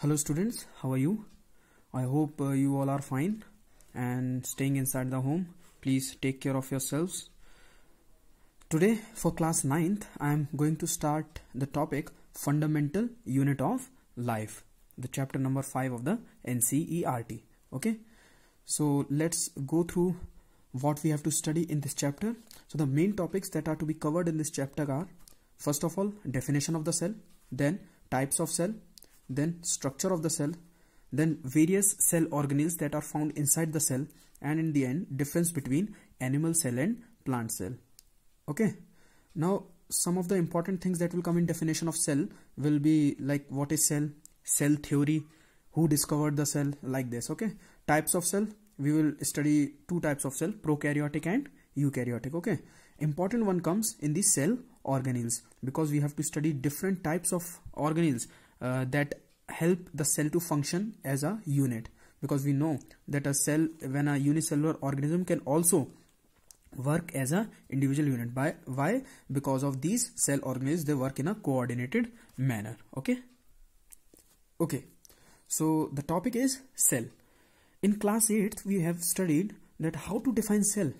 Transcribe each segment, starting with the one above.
Hello students, how are you? I hope you all are fine and staying inside the home. Please take care of yourselves. Today for class 9th, I am going to start the topic Fundamental Unit of Life, the chapter number 5 of the NCERT. Okay, so let's go through what we have to study in this chapter. So the main topics that are to be covered in this chapter are, first of all, definition of the cell, then types of cell, then structure of the cell, then various cell organelles that are found inside the cell, and in the end, difference between animal cell and plant cell. Okay, now some of the important things that will come in definition of cell will be like what is cell theory, who discovered the cell, like this. Okay, types of cell, we will study two types of cell, prokaryotic and eukaryotic. Okay, important one comes in the cell organelles, because we have to study different types of organelles that help the cell to function as a unit, because we know that a cell, when a unicellular organism, can also work as a individual unit. Why? Because of these cell organelles, they work in a coordinated manner. Okay, so the topic is cell. In class 8th, we have studied that how to define cell.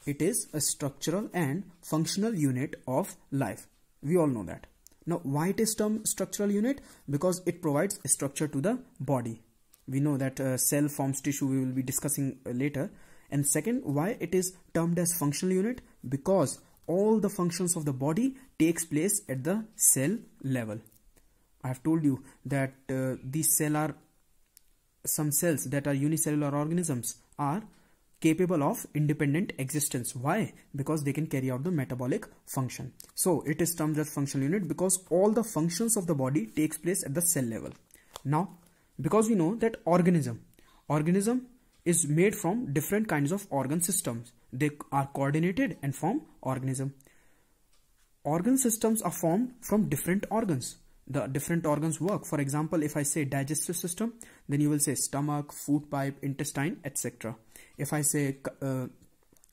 It is a structural and functional unit of life. We all know that. Now, why it is termed structural unit? Because it provides a structure to the body. We know that cell forms tissue, we will be discussing later. And second, why it is termed as functional unit? Because all the functions of the body takes place at the cell level. I have told you that these some cells that are unicellular organisms are capable of independent existence. Why? Because they can carry out the metabolic function. So it is termed as functional unit because all the functions of the body takes place at the cell level. Now, because we know that organism is made from different kinds of organ systems. They are coordinated and form organism. Organ systems are formed from different organs. The different organs work. For example, if I say digestive system, then you will say stomach, food pipe, intestine, etc. If I say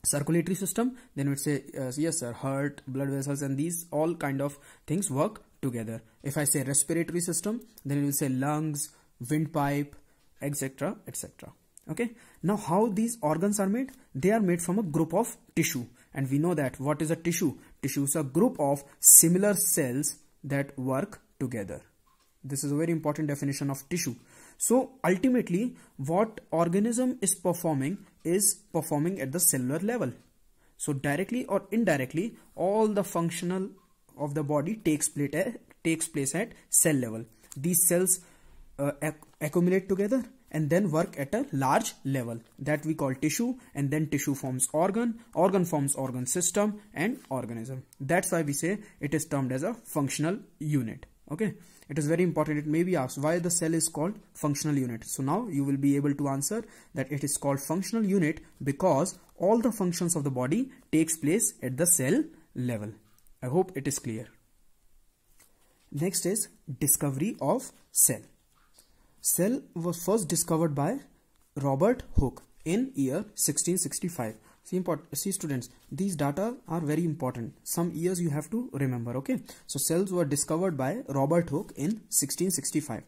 circulatory system, then we would say yes sir, heart, blood vessels, and these all kind of things work together. If I say respiratory system, then you will say lungs, windpipe, etc, etc. Okay, now how these organs are made? They are made from a group of tissue, and we know that what is a tissue? Tissue is a group of similar cells that work together. This is a very important definition of tissue. So ultimately, what organism is performing at the cellular level. So directly or indirectly, all the functional of the body takes place at cell level. These cells accumulate together and then work at a large level, that we call tissue, and then tissue forms organ forms organ system and organism. That's why we say it is termed as a functional unit. Okay, it is very important. It may be asked why the cell is called functional unit. So now you will be able to answer that it is called functional unit because all the functions of the body takes place at the cell level. I hope it is clear. Next is discovery of cell. Cell was first discovered by Robert Hooke in year 1665. See students, these data are very important. Some years you have to remember. Okay, so cells were discovered by Robert Hooke in 1665,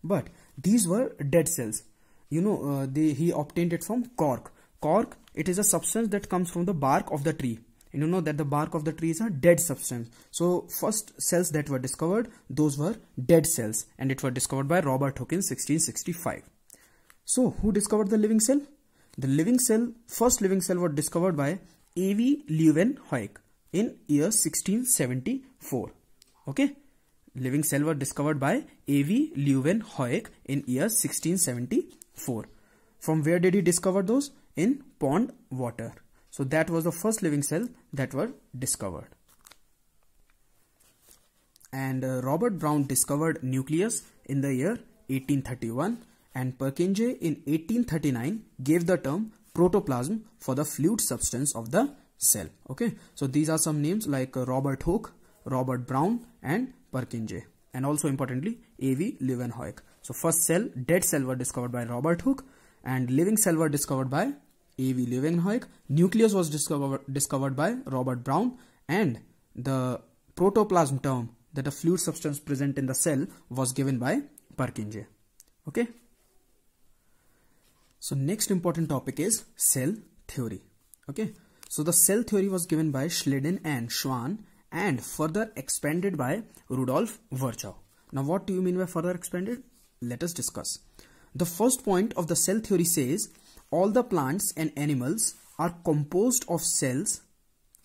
but these were dead cells. You know, he obtained it from cork. Cork, it is a substance that comes from the bark of the tree. And you know that the bark of the tree is a dead substance. So first cells that were discovered, those were dead cells, and it were discovered by Robert Hooke in 1665. So who discovered the living cell? The first living cell was discovered by A.V. Leeuwenhoek in year 1674. Okay, living cell was discovered by A.V. Leeuwenhoek in year 1674. From where did he discover those? In pond water. So that was the first living cell that were discovered. And Robert Brown discovered nucleus in the year 1831, and Purkinje in 1839 gave the term protoplasm for the fluid substance of the cell. Okay, so these are some names like Robert Hooke, Robert Brown, and Purkinje, and also importantly A.V. Leeuwenhoek. So first dead cell were discovered by Robert Hooke, and living cell were discovered by A.V. Leeuwenhoek. Nucleus was discovered by Robert Brown, and the protoplasm term, that a fluid substance present in the cell, was given by Purkinje. Okay. So next important topic is cell theory. Okay. So the cell theory was given by Schleiden and Schwann and further expanded by Rudolf Virchow. Now what do you mean by further expanded? Let us discuss. The first point of the cell theory says all the plants and animals are composed of cells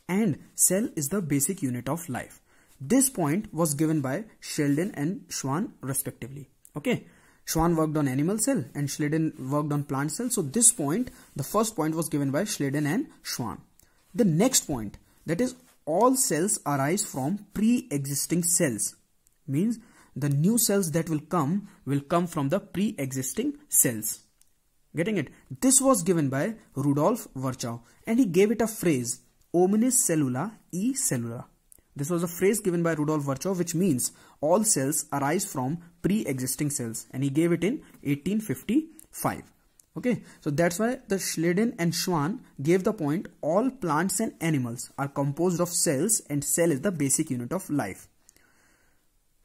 and cell is the basic unit of life. This point was given by Schleiden and Schwann respectively. Okay. Schwann worked on animal cell and Schleiden worked on plant cell. So this point, the first point was given by Schleiden and Schwann. The next point, that is all cells arise from pre-existing cells. Means the new cells that will come from the pre-existing cells. Getting it? This was given by Rudolf Virchow and he gave it a phrase, omnis cellula e cellula. This was a phrase given by Rudolf Virchow which means all cells arise from pre-existing cells and he gave it in 1855. Okay, so that's why the Schleiden and Schwann gave the point all plants and animals are composed of cells and cell is the basic unit of life.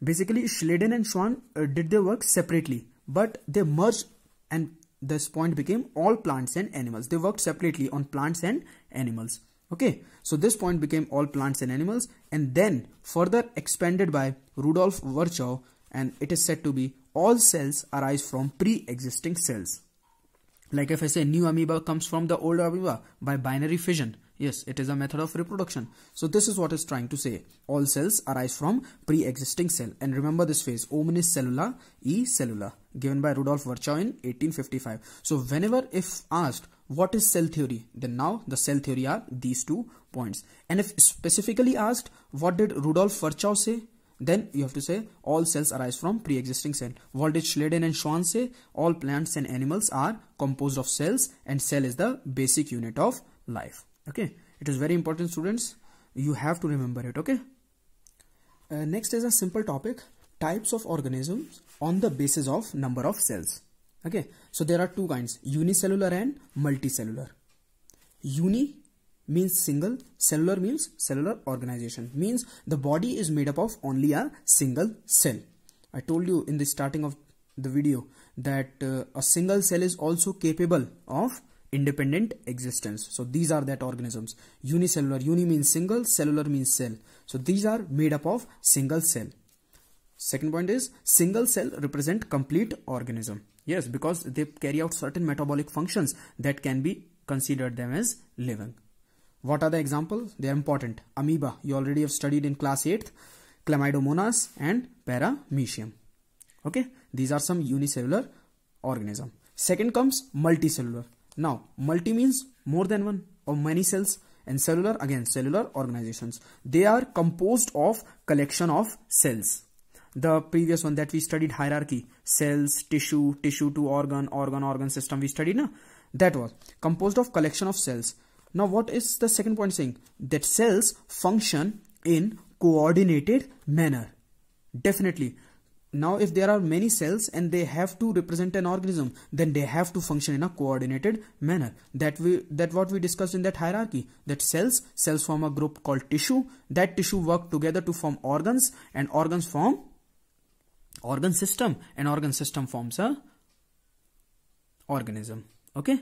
Basically Schleiden and Schwann did their work separately but they merged and this point became all plants and animals. They worked separately on plants and animals. Okay, so this point became all plants and animals and then further expanded by Rudolf Virchow and it is said to be all cells arise from pre-existing cells. Like if I say new amoeba comes from the old amoeba by binary fission. Yes, it is a method of reproduction. So this is what it's trying to say. All cells arise from pre-existing cell. And remember this phrase, omnis cellula e cellula, given by Rudolf Virchow in 1855. So whenever if asked, what is cell theory? Then now the cell theory are these 2 points. And if specifically asked, what did Rudolf Virchow say? Then you have to say all cells arise from pre-existing cell. What did Schleiden and Schwann say? All plants and animals are composed of cells and cell is the basic unit of life. Okay, it is very important, students. You have to remember it. Okay. Next is a simple topic, types of organisms on the basis of number of cells. Okay, so there are 2 kinds, unicellular and multicellular. Uni means single, cellular means cellular organization, means the body is made up of only a single cell. I told you in the starting of the video that a single cell is also capable of independent existence. So these are that organisms. Unicellular, uni means single, cellular means cell. So these are made up of single cell. Second point is single cell represent complete organism. Yes, because they carry out certain metabolic functions that can be considered them as living. What are the examples? They are important. Amoeba, you already have studied in class 8th, Chlamydomonas and Paramecium. Okay, these are some unicellular organism. Second comes multicellular. Now, multi means more than one or many cells, and cellular again cellular organizations. They are composed of collection of cells. The previous one that we studied, hierarchy, cells, tissue, tissue to organ, organ system we studied, na? That was composed of collection of cells. Now what is the second point saying? That cells function in coordinated manner. Definitely. Now if there are many cells and they have to represent an organism, then they have to function in a coordinated manner. That what we discussed in that hierarchy. That cells form a group called tissue. That tissue work together to form organs, and organs form organ system, and organ system forms a organism. Okay.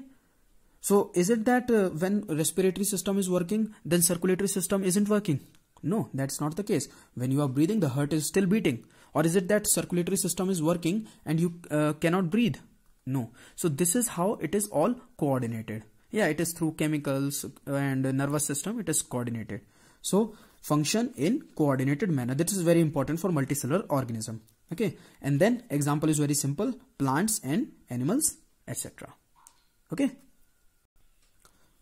So is it that when respiratory system is working, then circulatory system isn't working? No, that's not the case. When you are breathing, the heart is still beating. Or is it that circulatory system is working and you cannot breathe? No. So this is how it is all coordinated. Yeah, it is through chemicals and nervous system. It is coordinated. So function in coordinated manner. This is very important for multicellular organism. Okay. And then example is very simple. Plants and animals, etc. Okay.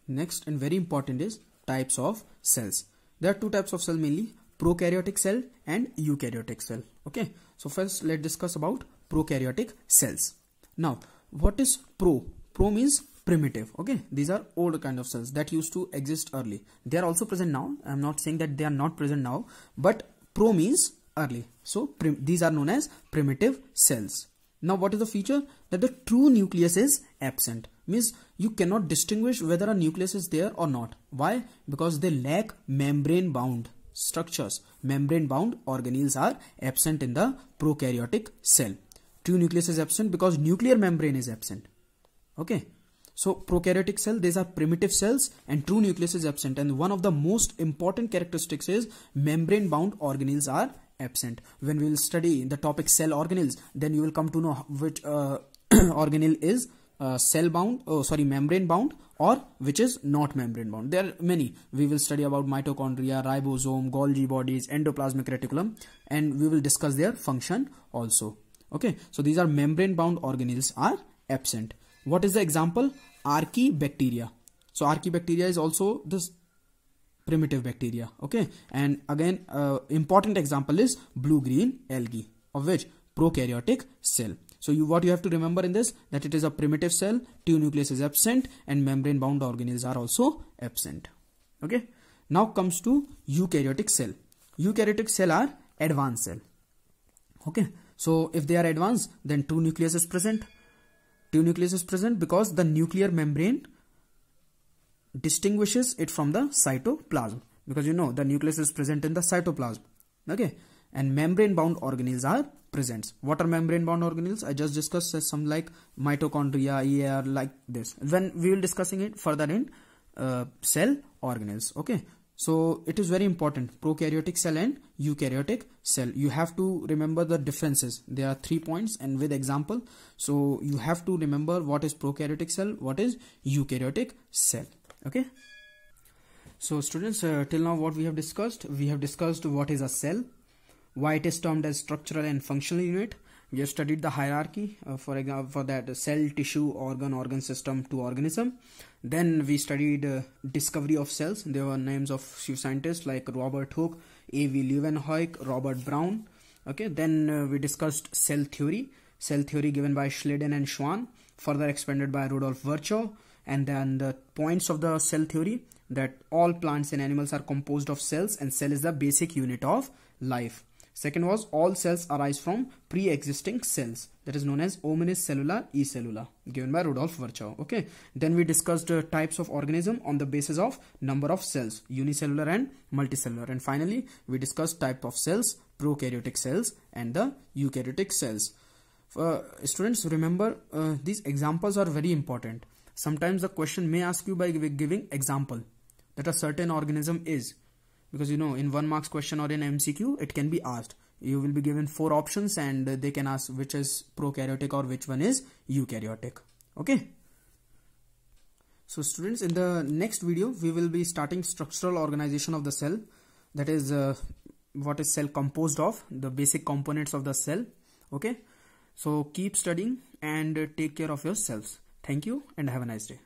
Next and very important is types of cells. There are 2 types of cell mainly, prokaryotic cell and eukaryotic cell. Okay, so first let's discuss about prokaryotic cells. Now, what is pro? Pro means primitive. Okay, these are old kind of cells that used to exist early. They are also present now. I am not saying that they are not present now, but pro means early. So these are known as primitive cells. Now what is the feature? That the true nucleus is absent. Means you cannot distinguish whether a nucleus is there or not. Why? Because they lack membrane bound structures. Membrane bound organelles are absent in the prokaryotic cell. true nucleus is absent because nuclear membrane is absent. Okay. So prokaryotic cell, these are primitive cells and true nucleus is absent, and one of the most important characteristics is membrane bound organelles are absent. When we will study the topic cell organelles, then you will come to know which organelle is membrane bound or which is not membrane bound. There are many. We will study about mitochondria, ribosome, Golgi bodies, endoplasmic reticulum, and we will discuss their function also. Okay, so these are membrane bound organelles are absent. What is the example? Archaebacteria. So Archaebacteria is also this primitive bacteria. Okay, and again important example is blue-green algae, of which prokaryotic cell. So what you have to remember in this, that it is a primitive cell, true nucleus is absent, and membrane bound organelles are also absent. Okay, now comes to eukaryotic cell. Eukaryotic cell are advanced cell. Okay, so if they are advanced, then true nucleus is present. True nucleus is present because the nuclear membrane distinguishes it from the cytoplasm, because you know the nucleus is present in the cytoplasm. Okay, and membrane bound organelles are present. What are membrane bound organelles? I just discussed some like mitochondria, EAR, like this. When we will discussing it further in cell organelles. Okay, so it is very important, prokaryotic cell and eukaryotic cell. You have to remember the differences. There are 3 points and with example. So you have to remember what is prokaryotic cell, what is eukaryotic cell. Okay. So students, till now what we have discussed what is a cell, why it is termed as structural and functional unit. We have studied the hierarchy, for example, for that cell, tissue, organ system to organism. Then we studied discovery of cells. There were names of few scientists like Robert Hooke, A.V. Leeuwenhoek, Robert Brown. Okay, then we discussed cell theory given by Schleiden and Schwann, further expanded by Rudolf Virchow. And then the points of the cell theory, that all plants and animals are composed of cells and cell is the basic unit of life. Second was all cells arise from pre-existing cells, that is known as omnicellular e-cellula, given by Rudolf Virchow. Okay, then we discussed types of organism on the basis of number of cells, unicellular and multicellular, and finally we discussed type of cells, prokaryotic cells and the eukaryotic cells. Students, remember these examples are very important. Sometimes the question may ask you by giving example that a certain organism is, because you know in 1 marks question or in MCQ it can be asked. You will be given 4 options and they can ask which is prokaryotic or which one is eukaryotic. Okay. So students, in the next video we will be starting structural organization of the cell, that is what is cell composed of, the basic components of the cell. Okay, so keep studying and take care of yourselves. Thank you and have a nice day.